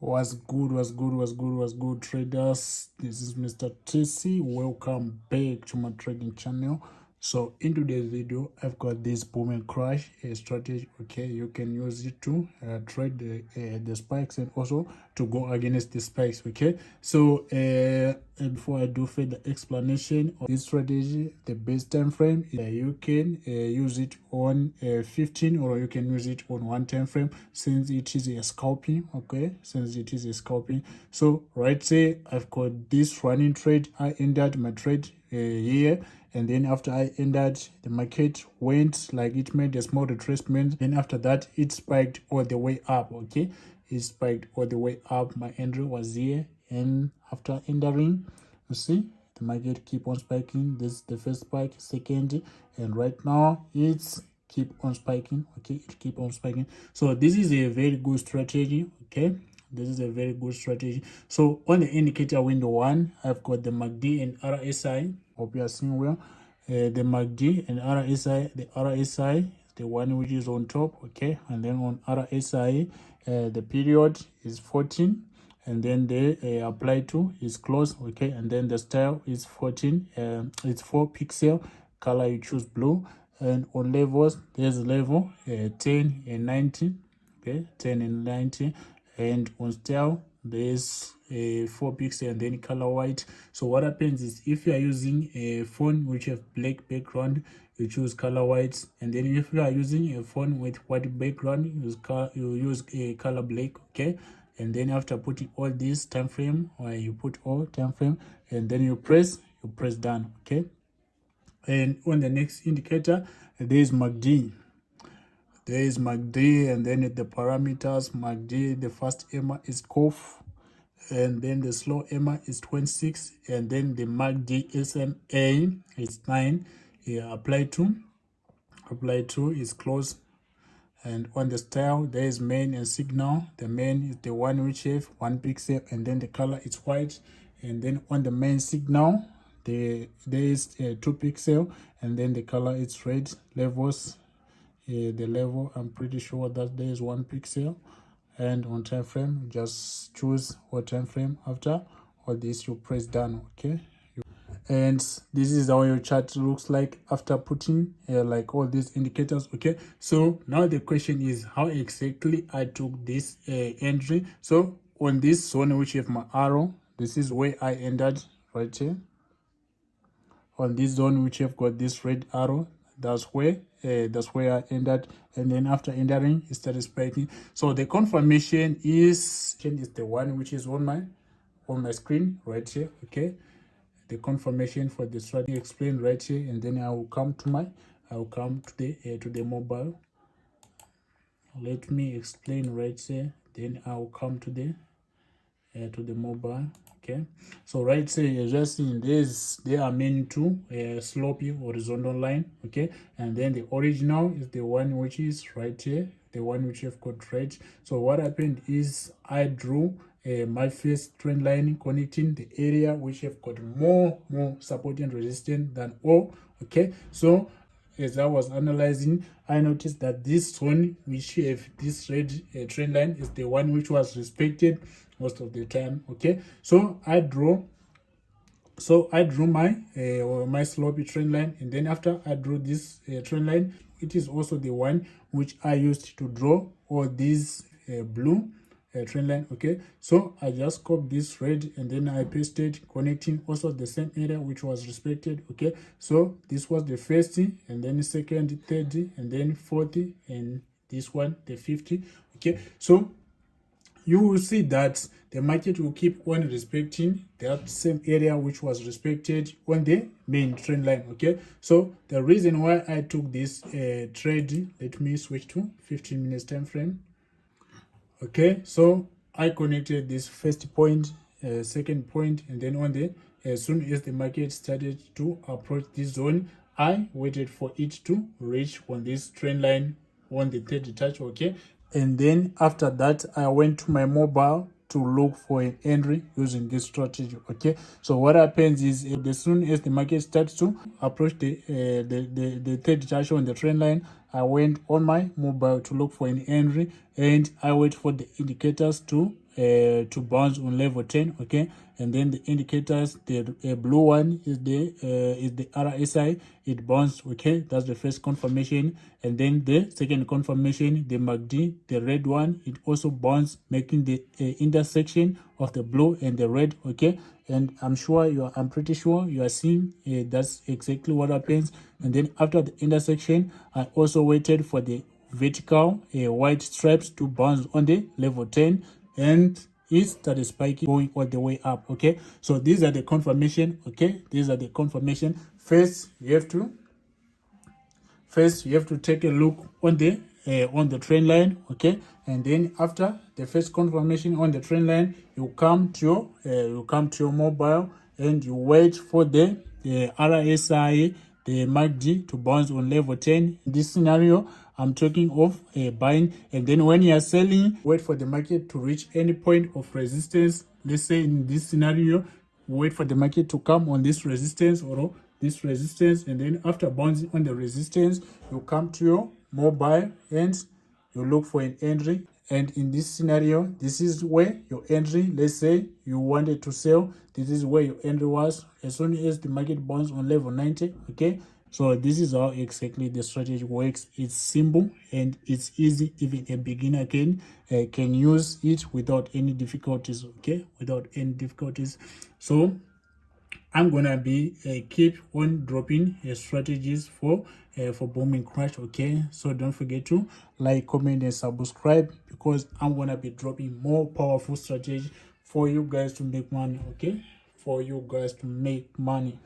Was good traders? This is Mr. TCee. Welcome back to my trading channel. So in today's video, I've got this boom and crash strategy. Okay, you can use it to trade the spikes and also to go against the spikes. Okay, so and before I do further explanation of this strategy, the best time frame you can use it on 15, or you can use it on one time frame, since it is a scalping. Okay, since it is a scalping. So right, say I've got this running trade. I ended my trade here, and then after I ended, the market went like it made a small retracement. Then after that, it spiked all the way up. Okay, it spiked all the way up. My entry was here, and after entering, you see the market keep on spiking. This is the first spike, second, and right now it's keep on spiking. Okay, it keep on spiking. So this is a very good strategy. Okay, this is a very good strategy. So on the indicator window one, I've got the MACD and RSI. Hope you are seeing well. The MACD and RSI. The RSI is the one which is on top. Okay, and then on RSI, the period is 14, and then the apply to is close. Okay, and then the style is 14. It's 4 pixel. Color you choose blue. And on levels, there's level 10 and 90. Okay, 10 and 90. And on style, there's a 4 pixel and then color white. So what happens is, if you are using a phone which have black background, you choose color white. And then if you are using a phone with white background, you use a color black. Okay, and then after putting all this time frame, or you put all time frame, and then you press done. Okay, and on the next indicator, there is MACD. There is MACD, and then the parameters MACD, the fast EMA is COF, and then the slow EMA is 26, and then the MACD SMA is 9. Apply to is close. And on the style, there is main and signal. The main is the one which have 1 pixel, and then the color is white. And then on the main signal, there is 2 pixel, and then the color is red. Levels, the level, I'm pretty sure that there is 1 pixel. And on time frame, just choose what time frame. After all this, you press done. Okay, and this is how your chart looks like after putting like all these indicators. Okay, so now the question is, how exactly I took this entry. So on this zone which have my arrow, this is where I ended right here. On this zone which have got this red arrow, that's where I ended. And then after entering, it started spiking. So the confirmation is the one which is on my screen right here. Okay, the confirmation for the strategy explained right here, and then I will come to the mobile. Let me explain right here, then I will come to the mobile. Okay, so right here you're just seeing there are many two slopey horizontal line. Okay, and then the original is the one which is right here, the one which have got red. So what happened is, I drew my first trend line connecting the area which have got more support and resistance than all. Okay, so as I was analyzing, I noticed that this zone which have this red trend line is the one which was respected most of the time. Okay, so I drew my my slopey trend line, and then after I drew this trend line, it is also the one which I used to draw all these blue trend line. Okay, so I just copied this red, and then I pasted connecting also the same area which was respected. Okay, so this was the first, and then second, third, and then fourth, and this one the 50. Okay, so you will see that the market will keep on respecting that same area which was respected on the main trend line. Okay, so the reason why I took this trade, let me switch to 15 minutes time frame. Okay, so I connected this first point, second point, and then on the as soon as the market started to approach this zone, I waited for it to reach on this trend line on the third touch. Okay, and then after that, I went to my mobile to look for an entry using this strategy. Okay, so what happens is, as soon as the market starts to approach the third touch on the trend line, I went on my mobile to look for an entry, and I wait for the indicators to to bounce on level 10. Okay, and then the indicators, the blue one is the RSI, it bounced. Okay, that's the first confirmation. And then the second confirmation, the MACD, the red one, it also bounced, making the intersection of the blue and the red. Okay, and I'm pretty sure you are seeing that's exactly what happens. And then after the intersection, I also waited for the vertical white stripes to bounce on the level 10, and it started spiking, going all the way up. Okay, so these are the confirmation. Okay, these are the confirmation. First you have to take a look on the trend line. Okay, and then after the first confirmation on the trend line, you come to your mobile and you wait for the RSI, the MACD to bounce on level 10. In this scenario, I'm talking of buying. And then when you are selling, wait for the market to reach any point of resistance. Let's say in this scenario, wait for the market to come on this resistance or this resistance, and then after bouncing on the resistance, you come to your mobile and you look for an entry. And in this scenario, this is where your entry, let's say you wanted to sell, this is where your entry was as soon as the market bounced on level 90. Okay, so this is how exactly the strategy works. It's simple and it's easy. Even a beginner can use it without any difficulties. Okay, without any difficulties. So I'm gonna be keep on dropping strategies for booming crash. Okay, so don't forget to like, comment, and subscribe, because I'm gonna be dropping more powerful strategies for you guys to make money. Okay, for you guys to make money.